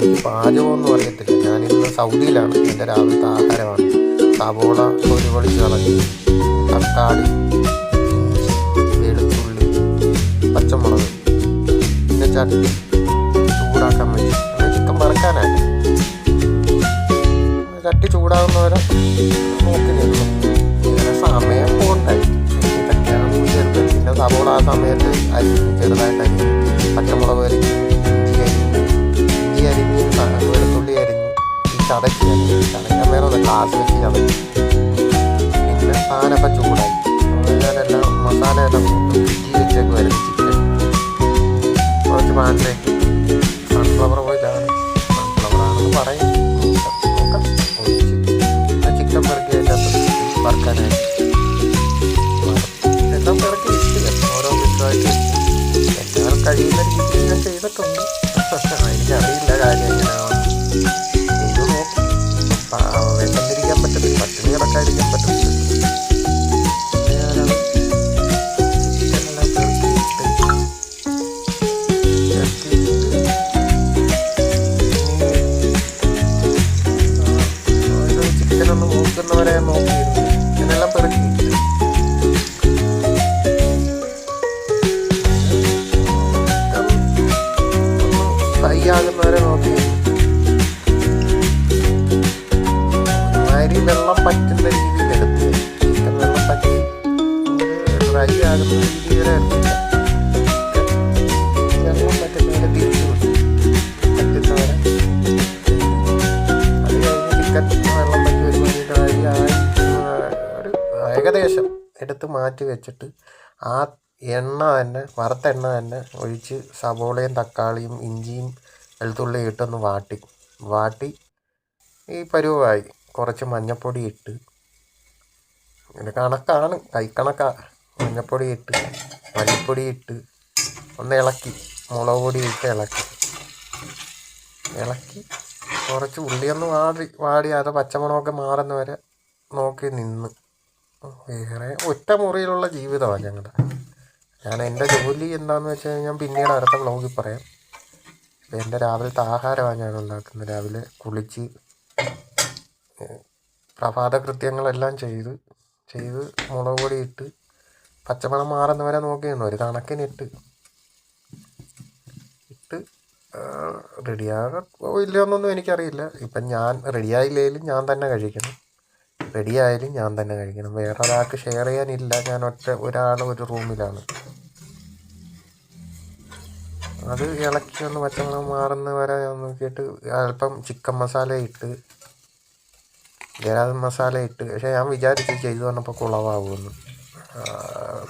എനിക്ക് പാചകമൊന്നും അറിയത്തില്ല. ഞാനിന്ന് സൗദിയിലാണ്. എൻ്റെ രാവിലത്തെ ആഹാരമാണ് സവോള തൊലി പൊളിച്ച് കളഞ്ഞ്, തക്കാളി, ഇഞ്ചി, വെളുത്തുള്ളി, പച്ചമുളക്, പിന്നെ ചട്ടി ചൂടാക്കാൻ വെച്ചു. ചിക്കൻ വറുക്കാനായിട്ട് ചട്ടി ചൂടാകുന്നവരെ നോക്കി നിന്നു. ഇങ്ങനെ സമയം പോകണ്ടായി. ഇതൊക്കെയാണ് ചേർത്ത്. പിന്നെ സവോള ആ സമയത്ത് അരിഞ്ഞ് ചെറുതായിട്ട് അരിഞ്ഞ്, പച്ചമുളക് അരിഞ്ഞ്, ഇഞ്ചി അരിഞ്ഞ്, വെളുത്തുള്ളി അരിഞ്ഞ്, ഈ ചതയ്ക്കാൻ വേറെ ഗ്ലാസ് വെച്ച് ചതച്ച്. പിന്നെ സാധനമൊക്കെ ചൂടായി. ഞാനെല്ലാം മസാലയെല്ലാം ഫ്രിഡ്ജിൽ വെച്ചേക്ക് വരുന്നു. ചിക്കൻ കുറച്ച് പാനിലേക്ക് സൺഫ്ലവർ ഓയിലാണ്, സൺഫ്ലവറാണെന്ന് പറയും, നോക്കാം ഒഴിച്ച് ചിക്കൻ പെറുക്കി അതിൻ്റെ അകത്ത് വറുക്കാനായിട്ട് എല്ലാം പെറുക്കി ഇട്ട് ഓരോ വിധമായിട്ട് എല്ലാം കഴിയുന്ന രീതിയിൽ ഞാൻ ചെയ്തിട്ടുണ്ട്. എനിക്കറിയില്ല കാര്യം എങ്ങനെയാണ് ചെയ്ത് നോക്കും. വിശന്നിരിക്കാൻ പറ്റത്തില്ല, പട്ടിണി കിടക്കാതിരിക്കാൻ പറ്റത്തില്ല. ഞാനത് ചിക്കനെല്ലാം പെറുക്കിയിട്ട് ചിക്കനൊന്ന് മൂക്കുന്നവരെ നോക്കിയിരുന്നു. ചിക്കനെല്ലാം പെറുക്കിയിട്ട് ഫ്രൈ ആകുന്നവരെ നോക്കിയിരുന്നു. ഒരുമാതിരി വെള്ളം പറ്റുന്ന രീതിയിൽ എടുത്ത്, ചിക്കൻ വെള്ളം പറ്റി ഫ്രൈ ആകുന്ന രീതി വരെ എടുത്തില്ല. വെള്ളം പറ്റുന്നവരെ തിരിച്ചു പറ്റുന്നവരെ അത് കഴിഞ്ഞ് ചിക്കൻ വെള്ളം പറ്റി ഒരുമാതിരി ഡ്രൈ ആയി ഒരു ഏകദേശം എടുത്ത് മാറ്റി വെച്ചിട്ട് ആ എണ്ണ തന്നെ, വറുത്ത എണ്ണ തന്നെ ഒഴിച്ച് സവോളയും തക്കാളിയും ഇഞ്ചിയും വെളുത്തുള്ളിയും ഇട്ടൊന്ന് വാട്ടി ഈ പരുവമായി. കുറച്ച് മഞ്ഞൾപ്പൊടി ഇട്ട്, പിന്നെ കണക്കാണ്, കൈക്കണക്കാ. മഞ്ഞൾപ്പൊടി ഇട്ട്, മല്ലിപ്പൊടി ഇട്ട് ഒന്ന് ഇളക്കി, മുളക് പൊടി ഇട്ട് ഇളക്കി കുറച്ച് ഉള്ളിയൊന്ന് വാടി അത് പച്ചമുളകൊക്കെ മാറുന്നവരെ നോക്കി നിന്ന്. വേറെ ഒറ്റ മുറിയിലുള്ള ജീവിതമാണ് ഞങ്ങളുടെ. എൻ്റെ ജോലി എന്താണെന്ന് വെച്ച് കഴിഞ്ഞാൽ പിന്നീട് അടുത്ത വ്ളോഗിൽ പറയാം. എൻ്റെ രാവിലത്തെ ആഹാരമാണ് ഞാൻ ഉണ്ടാക്കുന്നത്. രാവിലെ കുളിച്ച് പ്രഭാത കൃത്യങ്ങളെല്ലാം ചെയ്ത് മുളക് പൊടി ഇട്ട് പച്ചമണം മാറുന്നവരെ നോക്കി നിന്നു. ഒരു കണക്കിനിട്ട് റെഡിയാകോ ഇല്ലയെന്നൊന്നും എനിക്കറിയില്ല. ഇപ്പം ഞാൻ റെഡിയായില്ലെങ്കിലും ഞാൻ തന്നെ കഴിക്കണം, റെഡിയായാലും ഞാൻ തന്നെ കഴിക്കണം. വേറെ ഒരാൾക്ക് ഷെയർ ചെയ്യാനില്ല. ഞാൻ ഒരാൾ ഒരു റൂമിലാണ്. അത് ഇളക്കി ഒന്ന് പച്ചമണം മാറുന്ന വരെ നോക്കിയിട്ട് അല്പം ചിക്കൻ മസാല ഇട്ട്, ഗരം മസാല ഇട്ട്. പക്ഷേ ഞാൻ വിചാരിച്ച് ചെയ്തു വന്നപ്പോൾ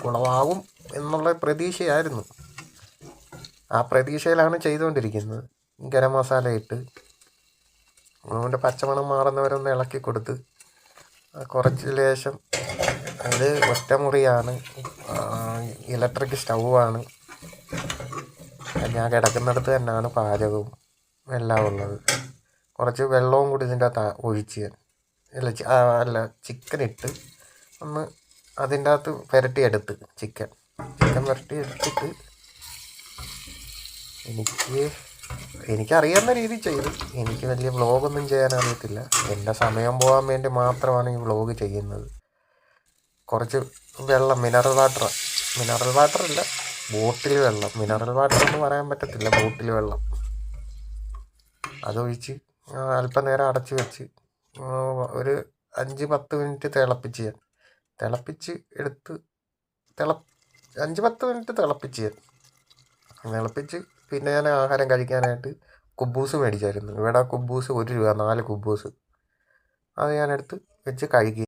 കുളവാകും എന്നുള്ള പ്രതീക്ഷയായിരുന്നു. ആ പ്രതീക്ഷയിലാണ് ചെയ്തുകൊണ്ടിരിക്കുന്നത്. ഗരം മസാല ഇട്ട് അതുകൊണ്ട് പച്ചമണം മാറുന്നവരെ ഒന്ന് ഇളക്കി കൊടുത്ത് കുറച്ച് ലേശം. അത് ഒറ്റമുറിയാണ്, ഇലക്ട്രിക് സ്റ്റൗവാണ്. ഞാൻ കിടക്കുന്നിടത്ത് തന്നെയാണ് പാചകവും എല്ലാം ഉള്ളത്. കുറച്ച് വെള്ളവും കൂടി ഇതിൻ്റെ അകത്ത് ഒഴിച്ച് ചിക്കൻ ഇട്ട് ഒന്ന് അതിൻ്റെ അകത്ത് പുരട്ടിയെടുത്ത് ചിക്കൻ പുരട്ടിയെടുത്തിട്ട് എനിക്കറിയാവുന്ന രീതിയിൽ ചെയ്തു. എനിക്ക് വലിയ വ്ളോഗൊന്നും ചെയ്യാൻ അറിയത്തില്ല. എൻ്റെ സമയം പോകാൻ വേണ്ടി മാത്രമാണ് ഈ വ്ളോഗ് ചെയ്യുന്നത്. കുറച്ച് വെള്ളം, മിനറൽ വാട്ടറല്ല, ബോട്ടിൽ വെള്ളം. മിനറൽ വാട്ടർ എന്ന് പറയാൻ പറ്റത്തില്ല, ബോട്ടിൽ വെള്ളം അതൊഴിച്ച് അല്പനേരം അടച്ച് വെച്ച് ഒരു 5-10 മിനിറ്റ് തിളപ്പിച്ച് 5-10 മിനിറ്റ് തിളപ്പിച്ച് പിന്നെ ഞാൻ ആഹാരം കഴിക്കാനായിട്ട് കുബൂസ് മേടിച്ചായിരുന്നു. ഇവിടെ കുബൂസ് 1 രൂപ, 4 കുബൂസ്. അത് ഞാനെടുത്ത് വെച്ച് കഴിക്കുക.